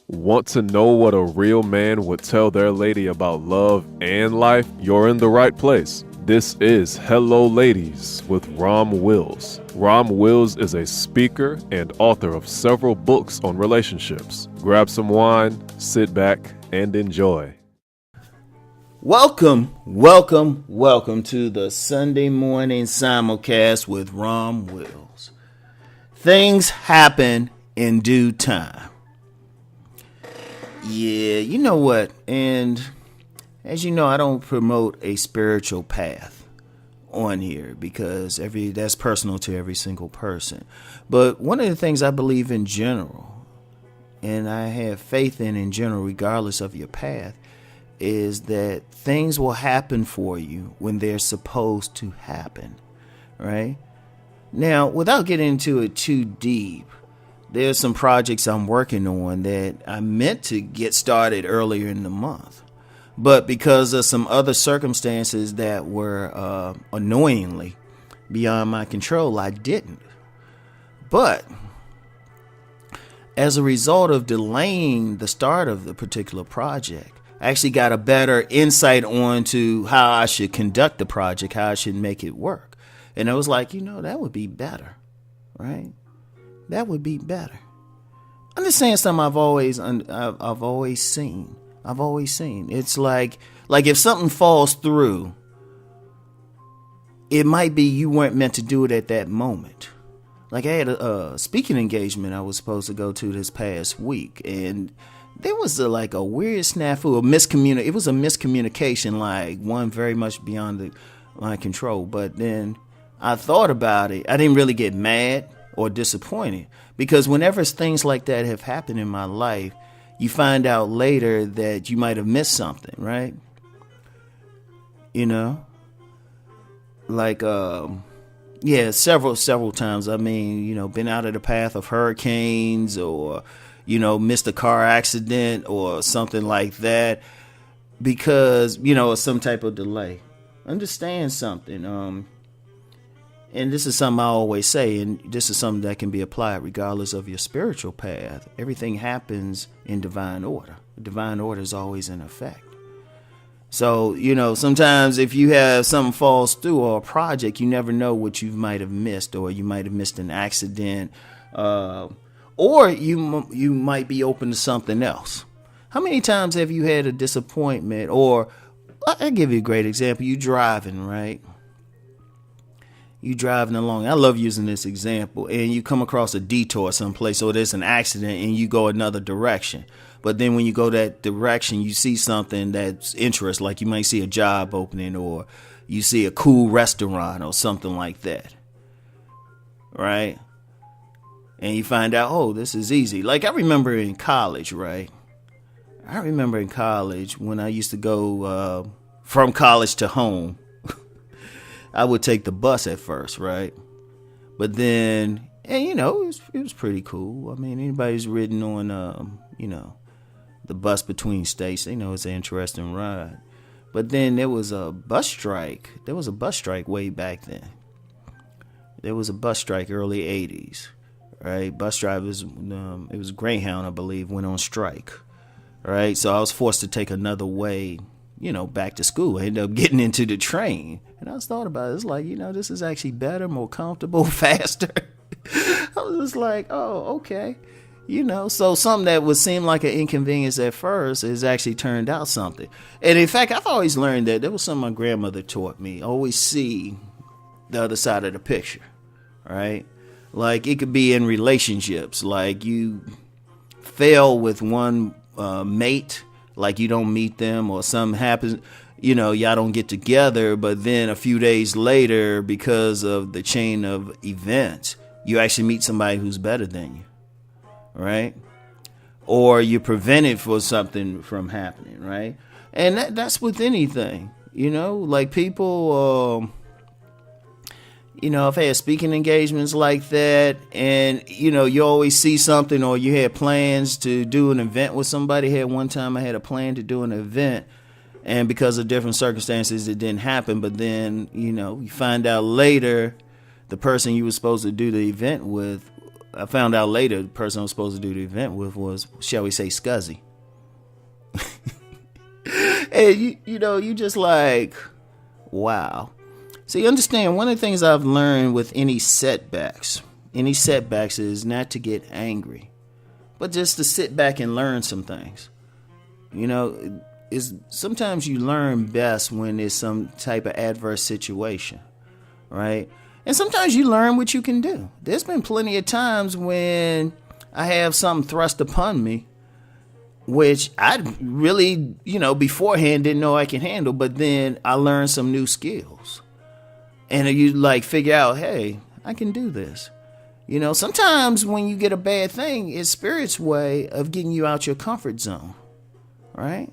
Want to know what a real man would tell their lady about love and life? You're in the right place. This is Hello Ladies with Rom Wills. Rom Wills is a speaker and author of several books on relationships. Grab some wine, sit back, and enjoy. Welcome to the Sunday morning simulcast with Rom Wills. Things happen in due time. Yeah, you know what? And as you know, I don't promote a spiritual path on here because that's personal to every single person. But one of the things I believe in general, and I have faith in general, regardless of your path, is that things will happen for you when they're supposed to happen, right? Now, without getting into it too deep, there's some projects I'm working on that I meant to get started earlier in the month. But because of some other circumstances that were annoyingly beyond my control, I didn't. But as a result of delaying the start of the particular project, I actually got a better insight onto how I should conduct the project, how I should make it work. And I was like, that would be better, right? That would be better. I'm just saying something I've always seen. It's like if something falls through, it might be you weren't meant to do it at that moment. Like I had a speaking engagement I was supposed to go to this past week, and there was a weird snafu, it was a miscommunication, like one very much beyond my control. But then I thought about it. I didn't really get mad or disappointed, because whenever things like that have happened in my life, you find out later that you might have missed something, right? Several times. I mean, been out of the path of hurricanes, or missed a car accident or something like that because of some type of delay. Understand something. And this is something I always say, and this is something that can be applied regardless of your spiritual path. Everything happens in divine order. Divine order is always in effect. So, sometimes if you have something falls through or a project, you never know what you might have missed, or you might have missed an accident, or you might be open to something else. How many times have you had a disappointment? Or I'll give you a great example. You driving, right? You driving along. I love using this example. And you come across a detour someplace, or there's an accident and you go another direction. But then when you go that direction, you see something that's interesting, like you might see a job opening, or you see a cool restaurant or something like that. Right? And you find out, oh, this is easy. Like I remember in college, right? I remember in college when I used to go from college to home. I would take the bus at first, right? But then, it was pretty cool. I mean, anybody who's ridden on, the bus between states, they know it's an interesting ride. But then there was a bus strike. There was a bus strike way back then. There was a bus strike early 80s, right? Bus drivers, it was Greyhound, I believe, went on strike, right? So I was forced to take another way, back to school. I ended up getting into the train. And I was thought about it. It's like, this is actually better, more comfortable, faster. I was just like, oh, okay. So something that would seem like an inconvenience at first is actually turned out something. And in fact, I've always learned that. There was something my grandmother taught me. Always see the other side of the picture, right? Like it could be in relationships. Like you fail with one mate, like you don't meet them, or something happens, y'all don't get together, but then a few days later, because of the chain of events, you actually meet somebody who's better than you, right? Or you're prevented for something from happening, right? And that's with anything, like people, I've had speaking engagements like that, and, you always see something, or you had plans to do an event with somebody. One time I had a plan to do an event, and because of different circumstances, it didn't happen. But then, you find out later the person you were supposed to do the event with I found out later the person I was supposed to do the event with was, shall we say, Scuzzy. And you just like, wow. So you understand, one of the things I've learned with any setbacks is not to get angry, but just to sit back and learn some things. Is sometimes you learn best when there's some type of adverse situation, right? And sometimes you learn what you can do. There's been plenty of times when I have something thrust upon me, which I really, beforehand didn't know I can handle, but then I learned some new skills. And you like figure out, hey, I can do this. Sometimes when you get a bad thing, it's Spirit's way of getting you out your comfort zone, right?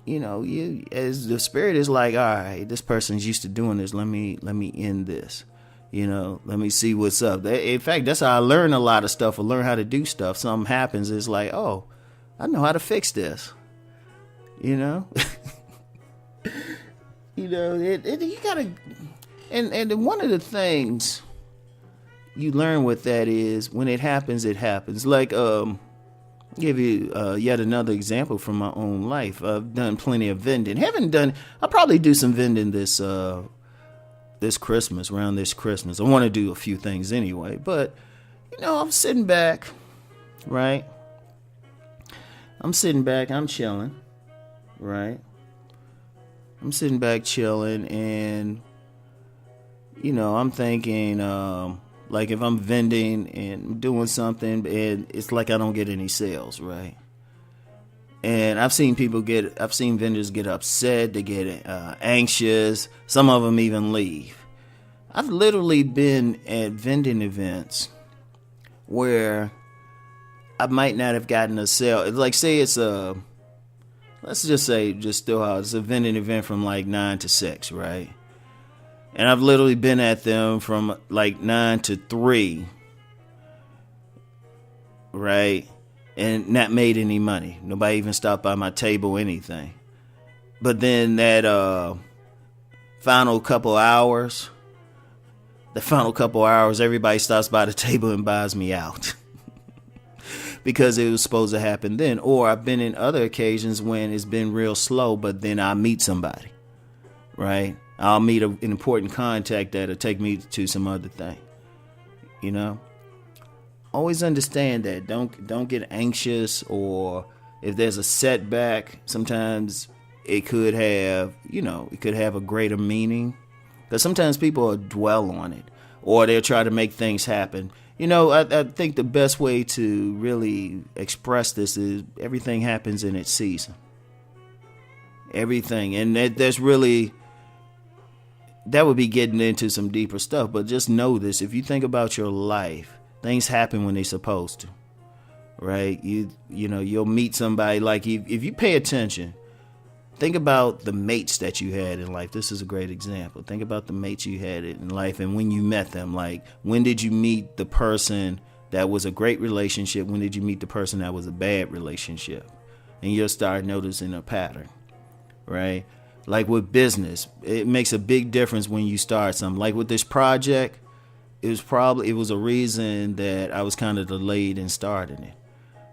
You as the Spirit is like, all right, this person's used to doing this. Let me end this. Let me see what's up. In fact, that's how I learn a lot of stuff. I learn how to do stuff. Something happens, it's like, oh, I know how to fix this. You gotta, and one of the things you learn with that is when it happens, it happens. Like, give you yet another example from my own life. I've done plenty of vending. I'll probably do some vending this Christmas, around this Christmas. I want to do a few things anyway, but I'm sitting back, right? I'm sitting back, I'm chilling, right? I'm sitting back chilling, and I'm thinking, like if I'm vending and doing something and it's like I don't get any sales, right? And I've seen vendors get upset, they get anxious, some of them even leave. I've literally been at vending events where I might not have gotten a sale. Like say it's let's just say, it's a vending event from like 9 to 6, right? And I've literally been at them from like 9 to 3, right? And not made any money. Nobody even stopped by my table, anything. But then that final couple hours, everybody stops by the table and buys me out. Because it was supposed to happen then. Or I've been in other occasions when it's been real slow, but then I meet somebody, right? I'll meet an important contact that'll take me to some other thing. Always understand that. Don't get anxious, or if there's a setback, sometimes it could have a greater meaning. Because sometimes people will dwell on it, or they'll try to make things happen. I think the best way to really express this is everything happens in its season. Everything. And there's really, that would be getting into some deeper stuff. But just know this. If you think about your life, things happen when they're supposed to. Right? You'll meet somebody. Like if you pay attention, think about the mates that you had in life. This is a great example. Think about the mates you had in life and when you met them. Like, when did you meet the person that was a great relationship? When did you meet the person that was a bad relationship? And you'll start noticing a pattern, right? Like with business, it makes a big difference when you start something. Like with this project, it was a reason that I was kind of delayed in starting it.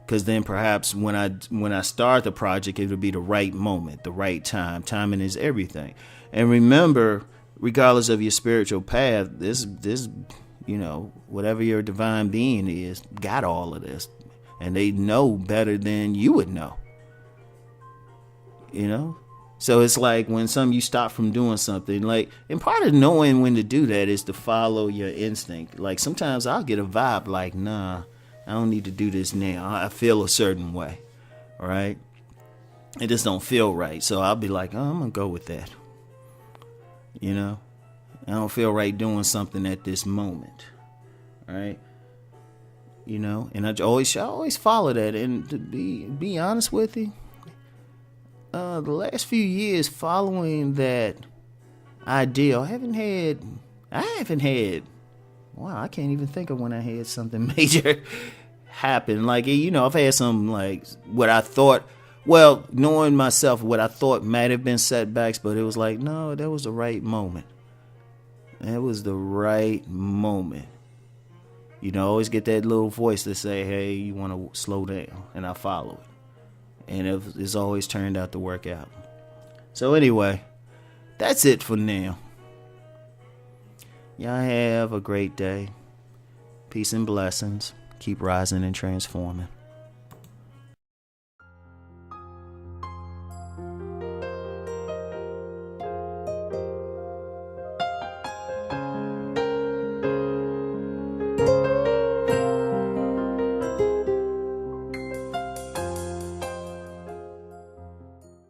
Because then perhaps when I start the project, it'll be the right moment, the right time. Timing is everything. And remember, regardless of your spiritual path, this whatever your divine being is, got all of this. And they know better than you would know. So it's like when you stop from doing something, like, and part of knowing when to do that is to follow your instinct. Like sometimes I'll get a vibe like, nah, I don't need to do this now. I feel a certain way, right? It just don't feel right. So I'll be like, oh, I'm going to go with that. I don't feel right doing something at this moment, right? And I always follow that. And to be honest with you, the last few years following that ideal, I haven't had, wow, I can't even think of when I had something major happen. Like, I've had some, like, knowing myself, what I thought might have been setbacks, but it was like, no, that was the right moment. That was the right moment. You know, always get that little voice to say, hey, you want to slow down, and I follow it. And it's always turned out to work out. So anyway, that's it for now. Y'all have a great day. Peace and blessings. Keep rising and transforming.